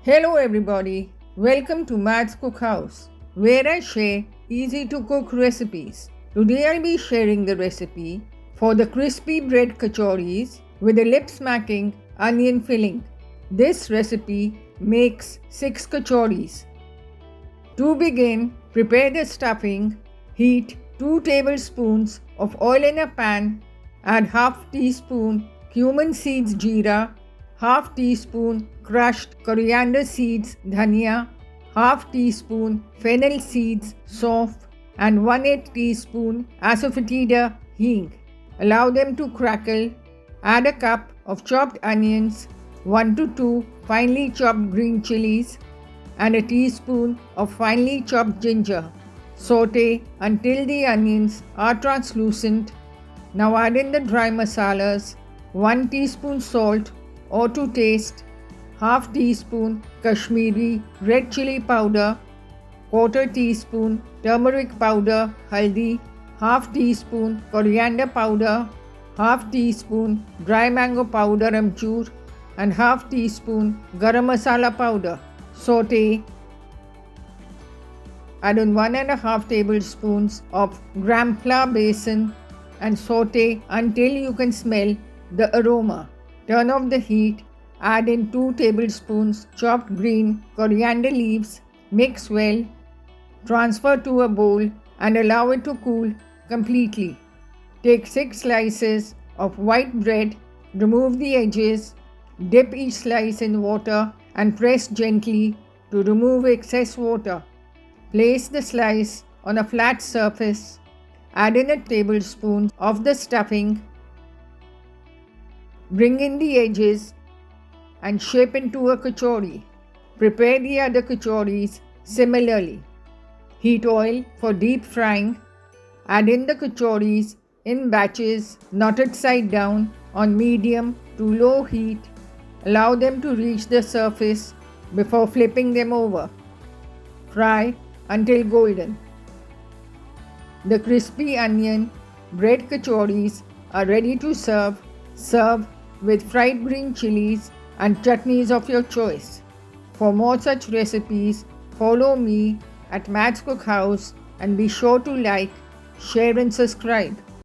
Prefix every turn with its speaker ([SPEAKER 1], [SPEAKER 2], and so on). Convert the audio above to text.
[SPEAKER 1] Hello everybody, welcome to Matt's Cookhouse, where I share easy to cook recipes. Today I'll be sharing the recipe for the crispy bread kachoris with a lip-smacking onion filling. This recipe makes 6 kachoris. To begin, prepare the stuffing. Heat 2 tablespoons of oil in a pan. Add half teaspoon cumin seeds jeera, half teaspoon crushed coriander seeds dhania, half teaspoon fennel seeds sauf, and 1/8 teaspoon asafoetida hing. Allow them to crackle. Add a cup of chopped onions, 1 to 2 finely chopped green chilies, and a teaspoon of finely chopped ginger. Saute until the onions are translucent. Now add in the dry masalas, 1 teaspoon salt or to taste, half teaspoon Kashmiri red chili powder, quarter teaspoon turmeric powder haldi, half teaspoon coriander powder, half teaspoon dry mango powder amchur, and half teaspoon garam masala powder. Saute. Add in 1.5 tablespoons of gram flour besan and saute until you can smell the aroma. Turn off the heat. Add in 2 tablespoons chopped green coriander leaves. Mix well. Transfer to a bowl and allow it to cool completely. Take 6 slices of white bread. Remove the edges. Dip each slice in water and press gently to remove excess water. Place the slice on a flat surface. Add in a tablespoon of the stuffing. Bring in the edges and shape into a kachori. Prepare the other kachoris similarly. Heat oil for deep frying. Add in the kachoris in batches, knotted side down on medium to low heat. Allow them to reach the surface before flipping them over. Fry until golden. The crispy onion bread kachoris are ready to serve. Serve with fried green chilies and chutneys of your choice. For more such recipes, follow me at Matt's Cookhouse and be sure to like, share and subscribe.